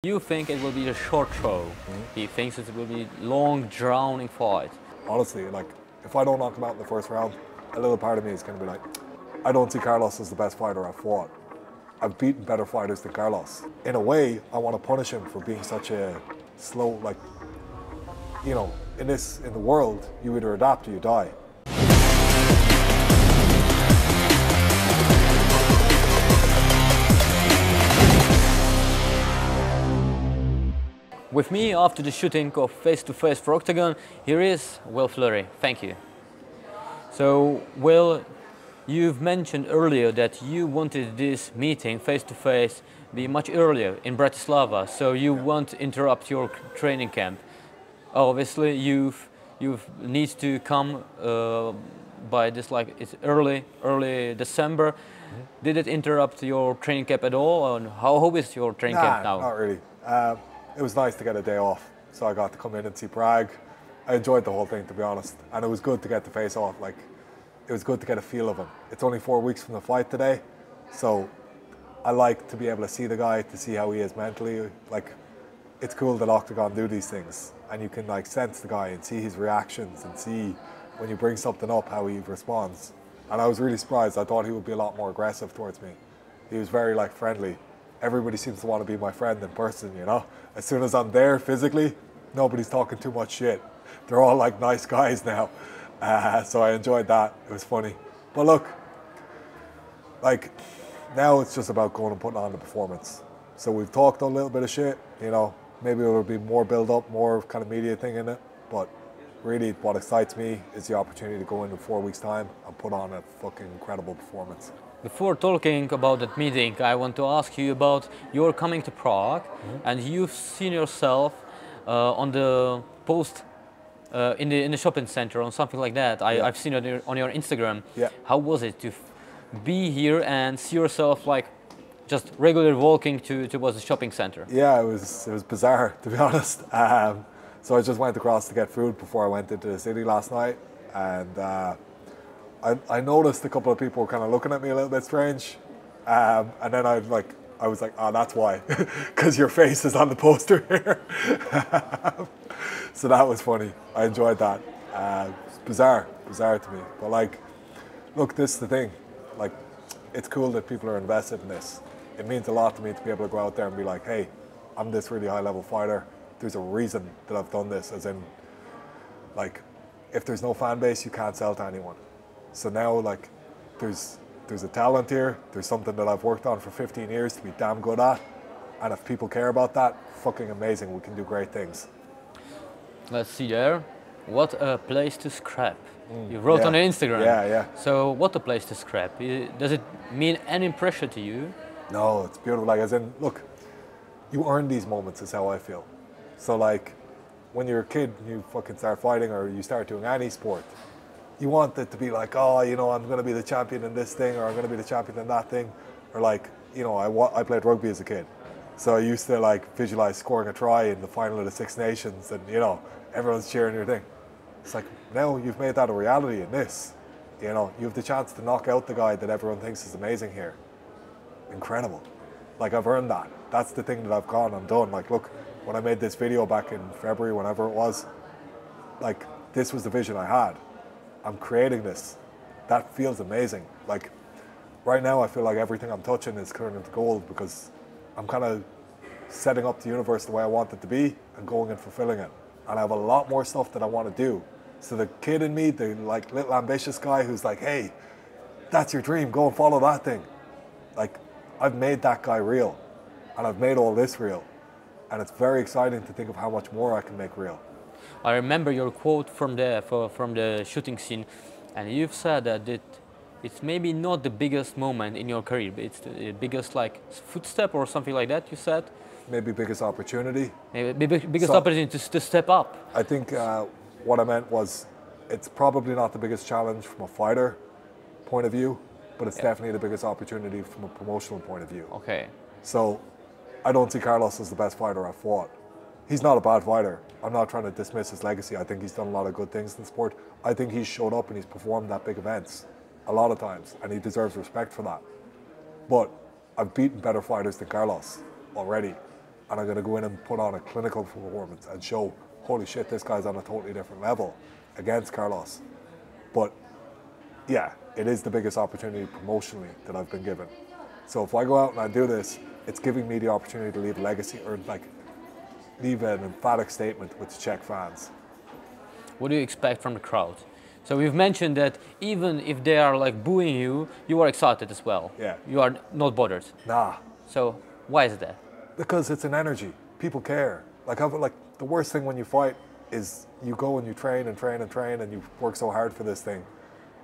You think it will be a short show. He thinks it will be long, drowning fight. Honestly, like, if I don't knock him out in the first round, a little part of me is going to be like, I don't see Karlos as the best fighter I've fought. I've beaten better fighters than Karlos. In a way, I want to punish him for being such a slow, like, you know, in the world, you either adapt or you die. With me after the shooting of Face to Face for Oktagonu, here is Will Fleury. Thank you. So, Will, you've mentioned earlier that you wanted this meeting face to face be much earlier in Bratislava, so you won't interrupt your training camp. Obviously, you've need to come by this, like, it's early December. Did it interrupt your training camp at all? And how is your training camp now? Not really. It was nice to get a day off, so I got to come in and see Prague. I enjoyed the whole thing, to be honest, and it was good to get the face off. Like, it was good to get a feel of him. It's only 4 weeks from the fight today, so I like to be able to see the guy, to see how he is mentally. Like, it's cool that Oktagonu do these things, and you can, like, sense the guy and see his reactions and see when you bring something up how he responds. And I was really surprised. I thought he would be a lot more aggressive towards me. He was very, like, friendly. Everybody seems to want to be my friend in person, you know? As soon as I'm there physically, nobody's talking too much shit. They're all like nice guys now. So I enjoyed that. It was funny. But look, like, now it's just about going and putting on the performance. So we've talked a little bit of shit, you know, maybe it'll be more build up, more kind of media thing in it. But really what excites me is the opportunity to go into 4 weeks' time and put on a fucking incredible performance. Before talking about that meeting, I want to ask you about your coming to Prague, and you've seen yourself on the post in the shopping center or something like that. I've seen it on your Instagram. Yeah. How was it to be here and see yourself, like, just regularly walking towards the shopping center? Yeah, it was bizarre, to be honest. So I just went across to get food before I went into the city last night, and I noticed a couple of people kind of looking at me a little bit strange, and then I was like, oh, that's why, because your face is on the poster here. So that was funny. I enjoyed that. It's bizarre to me. But, like, look, this is the thing. Like, it's cool that people are invested in this. It means a lot to me to be able to go out there and be like, hey, I'm this really high-level fighter. There's a reason that I've done this, as in, like, if there's no fan base, you can't sell to anyone. So now, like, there's a talent here, there's something that I've worked on for 15 years to be damn good at, and if people care about that, fucking amazing, we can do great things. Let's see there. What a place to scrap. You wrote on Instagram. Yeah. So what a place to scrap. Does it mean any pressure to you? No, it's beautiful. Like, as in, look, you earn these moments is how I feel. So, like, when you're a kid and you fucking start fighting or you start doing any sport, you want it to be like, oh, you know, I'm going to be the champion in this thing, or I'm going to be the champion in that thing. Or, like, you know, I played rugby as a kid. So I used to, like, visualize scoring a try in the final of the Six Nations and, you know, everyone's cheering your thing. It's like, now you've made that a reality in this. You know, you have the chance to knock out the guy that everyone thinks is amazing here. Incredible. Like, I've earned that. That's the thing that I've gone, I'm done. Like, look, when I made this video back in February, whenever it was, like, this was the vision I had. I'm creating this. That feels amazing. Like, right now I feel like everything I'm touching is turning into gold because I'm kind of setting up the universe the way I want it to be and going and fulfilling it. And I have a lot more stuff that I want to do. So the kid in me, the, like, little ambitious guy who's like, hey, that's your dream, go and follow that thing. Like, I've made that guy real, and I've made all this real. And it's very exciting to think of how much more I can make real. I remember your quote from the shooting scene, and you've said that it's maybe not the biggest moment in your career, but it's the biggest, like, footstep or something like that, you said? Maybe biggest opportunity. Maybe biggest opportunity to step up. I think what I meant was, it's probably not the biggest challenge from a fighter point of view, but it's definitely the biggest opportunity from a promotional point of view. Okay. So I don't see Karlos as the best fighter I've fought. He's not a bad fighter. I'm not trying to dismiss his legacy. I think he's done a lot of good things in sport. I think he's showed up and he's performed at big events a lot of times, and he deserves respect for that. But I've beaten better fighters than Karlos already. and I'm going to go in and put on a clinical performance and show, holy shit, this guy's on a totally different level against Karlos. But yeah, it is the biggest opportunity promotionally that I've been given. So if I go out and I do this, it's giving me the opportunity to leave a legacy, or like leave an emphatic statement with the Czech fans. What do you expect from the crowd? So we've mentioned that even if they are like booing you, you are excited as well. Yeah. You are not bothered. Nah. So why is that? Because it's an energy. People care. Like the worst thing when you fight is you go and you train and train and train and you work so hard for this thing.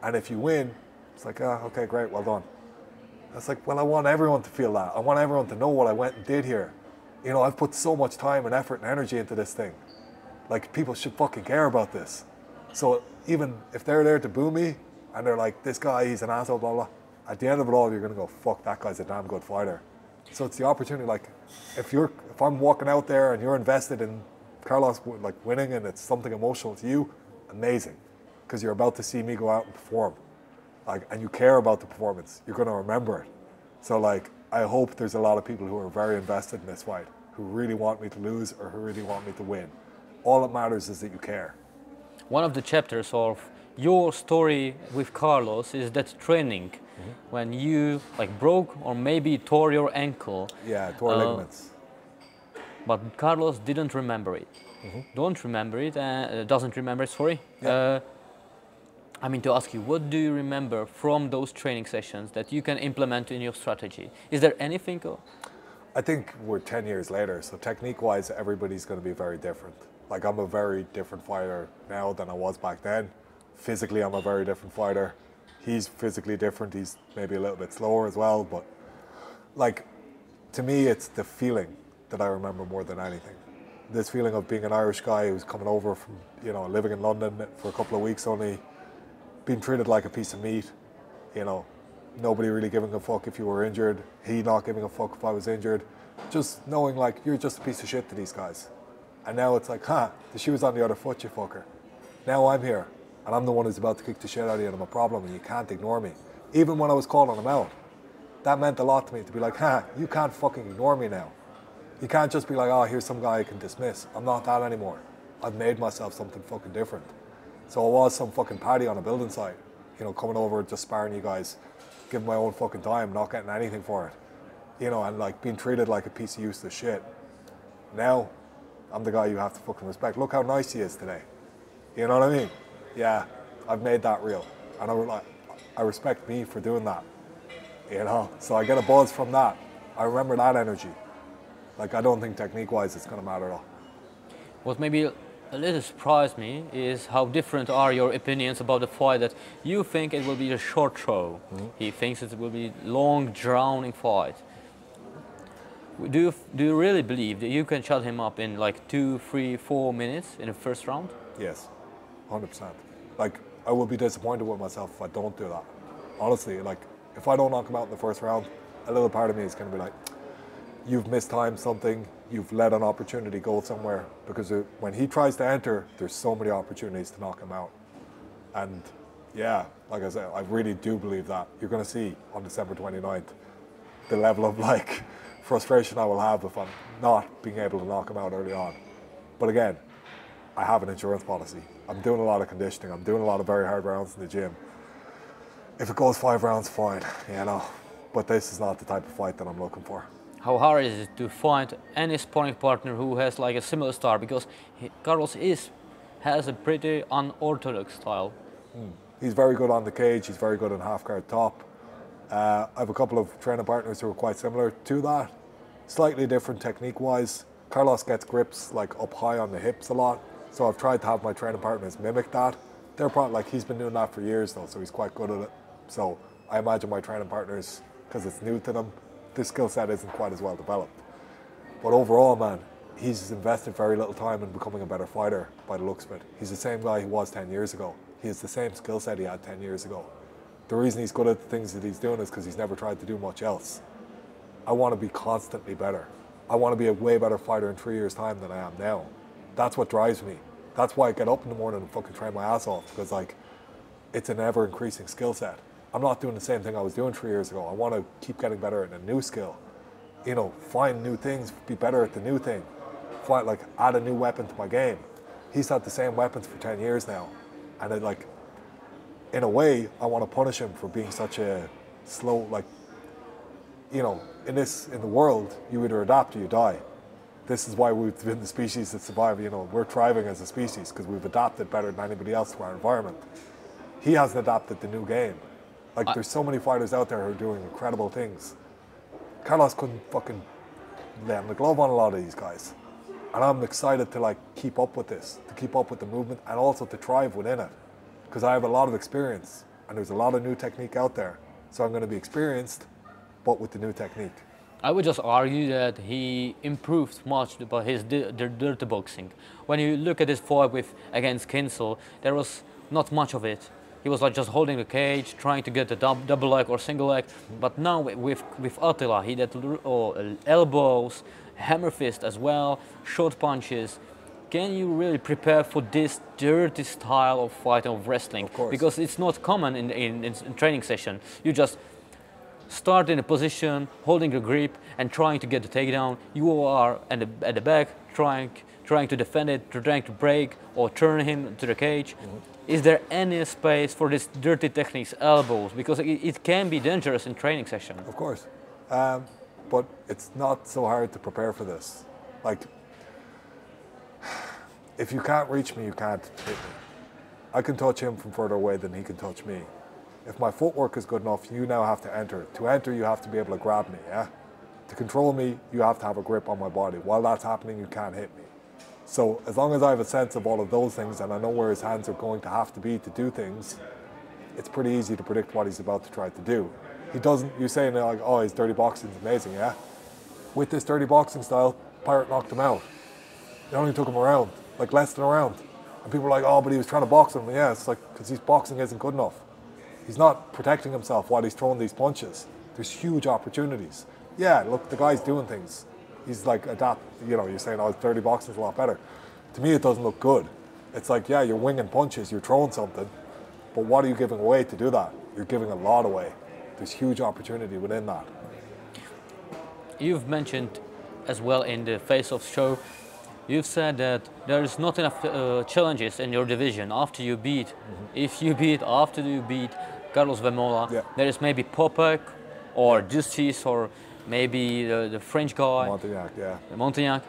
And if you win, it's like, oh, okay, great, well done. It's like, well, I want everyone to feel that. I want everyone to know what I went and did here. You know, I've put so much time and effort and energy into this thing. Like, people should fucking care about this. So even if they're there to boo me and they're like, this guy, he's an asshole, blah, blah, at the end of it all, you're going to go, fuck, that guy's a damn good fighter. So it's the opportunity, like, if I'm walking out there and you're invested in Karlos like winning and it's something emotional to you, amazing. Because you're about to see me go out and perform. Like, and you care about the performance. You're going to remember it. So like, I hope there's a lot of people who are very invested in this fight, who really want me to lose or who really want me to win. All that matters is that you care. One of the chapters of your story with Karlos is that training, when you like broke or maybe tore your ankle. Yeah, tore ligaments. But Karlos didn't remember it. Don't remember it, doesn't remember it, sorry. Yeah. I mean to ask you, what do you remember from those training sessions that you can implement in your strategy? Is there anything? I think we're 10 years later, so technique-wise, everybody's going to be very different. Like, I'm a very different fighter now than I was back then. Physically, I'm a very different fighter. He's physically different. He's maybe a little bit slower as well, but like, to me, it's the feeling that I remember more than anything. This feeling of being an Irish guy who's coming over from, you know, living in London for a couple of weeks only, being treated like a piece of meat, you know, nobody really giving a fuck if you were injured, he not giving a fuck if I was injured, just knowing like you're just a piece of shit to these guys. And now it's like, the shoe's on the other foot, you fucker. Now I'm here, and I'm the one who's about to kick the shit out of you, and I'm a problem, and you can't ignore me. Even when I was calling him out, that meant a lot to me, to be like, you can't fucking ignore me now. You can't just be like, oh, here's some guy I can dismiss. I'm not that anymore. I've made myself something fucking different. So I was some fucking paddy on a building site, you know, coming over, just sparring you guys, giving my own fucking time, not getting anything for it. You know, and like being treated like a piece of useless shit. Now, I'm the guy you have to fucking respect. Look how nice he is today. You know what I mean? Yeah, I've made that real. And I respect me for doing that. You know, so I get a buzz from that. I remember that energy. Like, I don't think technique-wise it's going to matter at all. What maybe a little surprised me is how different are your opinions about the fight, that you think it will be a short throw. He thinks it will be a long, drowning fight. Do you really believe that you can shut him up in like 2, 3, 4 minutes in the first round? Yes, 100%. Like, I will be disappointed with myself if I don't do that. Honestly, like, if I don't knock him out in the first round, a little part of me is going to be like, you've mistimed something, you've let an opportunity go somewhere, because when he tries to enter, there's so many opportunities to knock him out. And yeah, like I said, I really do believe that. You're going to see on December 29th the level of like frustration I will have if I'm not being able to knock him out early on. But again, I have an insurance policy. I'm doing a lot of conditioning. I'm doing a lot of very hard rounds in the gym. If it goes 5 rounds, fine, you know. But this is not the type of fight that I'm looking for. How hard is it to find any sparring partner who has like a similar style? Because Karlos has a pretty unorthodox style. He's very good on the cage. He's very good on half-guard top. I have a couple of training partners who are quite similar to that. Slightly different technique-wise. Karlos gets grips like up high on the hips a lot. So I've tried to have my training partners mimic that. They're probably like, he's been doing that for years though, so he's quite good at it. So I imagine my training partners, because it's new to them, this skill set isn't quite as well developed. But overall, man, he's invested very little time in becoming a better fighter by the looks of it. He's the same guy he was 10 years ago. He has the same skill set he had 10 years ago. The reason he's good at the things that he's doing is because he's never tried to do much else. I want to be constantly better. I want to be a way better fighter in 3 years' time than I am now. That's what drives me. That's why I get up in the morning and fucking train my ass off, because like, it's an ever increasing skill set. I'm not doing the same thing I was doing 3 years ago. I want to keep getting better at a new skill. you know, find new things, be better at the new thing, find, like, add a new weapon to my game. He's had the same weapons for 10 years now, and it, like, in a way, I want to punish him for being such a slow, like, you know, in the world, you either adapt or you die. This is why we've been the species that survive. You know, we're thriving as a species because we've adapted better than anybody else to our environment. He hasn't adapted the new game. Like, there's so many fighters out there who are doing incredible things. Karlos couldn't fucking land the glove on a lot of these guys. And I'm excited to, like, keep up with this, to keep up with the movement, and also to thrive within it. Because I have a lot of experience, and there's a lot of new technique out there. So I'm going to be experienced, but with the new technique. I would just argue that he improved much by his dirty boxing. When you look at his fight against Kinsel, there was not much of it. He was like just holding the cage, trying to get the double leg or single leg. But now with Attila, he did elbows, hammer fist as well, short punches. Can you really prepare for this dirty style of fighting, of wrestling? Of course. Because it's not common in training session. You just start in a position, holding the grip and trying to get the takedown. You are at the back, trying to defend it, trying to break or turn him to the cage. Is there any space for this dirty techniques, elbows? Because it can be dangerous in training session. Of course. But it's not so hard to prepare for this. Like, if you can't reach me, you can't hit me. I can touch him from further away than he can touch me. If my footwork is good enough, you now have to enter. To enter, you have to be able to grab me, yeah? To control me, you have to have a grip on my body. While that's happening, you can't hit me. So as long as I have a sense of all of those things and I know where his hands are going to have to be to do things, it's pretty easy to predict what he's about to try to do. He doesn't, you're saying like, oh, his dirty boxing is amazing, yeah? With this dirty boxing style, Pirate knocked him out. It only took him a round, like less than a round. And people are like, oh, but he was trying to box him. Yeah, it's like, because his boxing isn't good enough. He's not protecting himself while he's throwing these punches. There's huge opportunities. Yeah, look, the guy's doing things. He's like, you know, you're saying, oh, his dirty boxing's a lot better. To me, it doesn't look good. It's like, yeah, you're winging punches, you're throwing something, but what are you giving away to do that? You're giving a lot away. There's huge opportunity within that. You've mentioned as well in the face-off show, you've said that there is not enough challenges in your division after you beat. After you beat Karlose Vémoly, yeah. There is maybe Popek or Justice or maybe the French guy. Montagnac, yeah. Montagnac.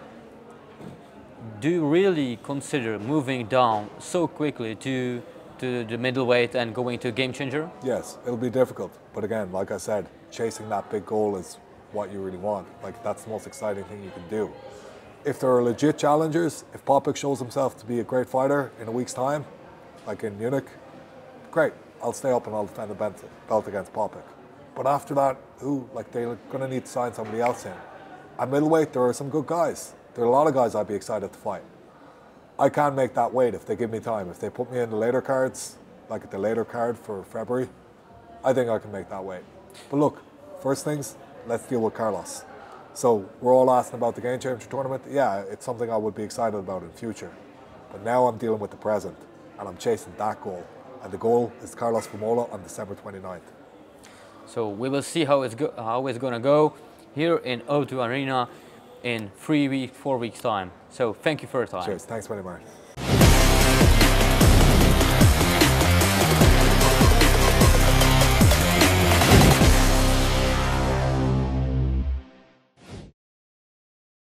Do you really consider moving down so quickly to the middleweight and going to a game changer? Yes, it'll be difficult. But again, like I said, chasing that big goal is what you really want. Like, that's the most exciting thing you can do. If there are legit challengers, if Popek shows himself to be a great fighter in a week's time, like in Munich, great. I'll stay up and I'll defend the belt against Popek. But after that, they're going to need to sign somebody else in. At middleweight, there are some good guys. There are a lot of guys I'd be excited to fight. I can make that weight if they give me time. If they put me in the later cards, like at the later card for February, I think I can make that weight. But look, first things, let's deal with Karlos. So we're all asking about the Game Changer tournament. Yeah, it's something I would be excited about in the future. But now I'm dealing with the present, and I'm chasing that goal. And the goal is Karlose Vémoly on December 29th. So we will see how it's going to go here in O2 Arena in 4 weeks time. So thank you for your time. Cheers. Thanks very much.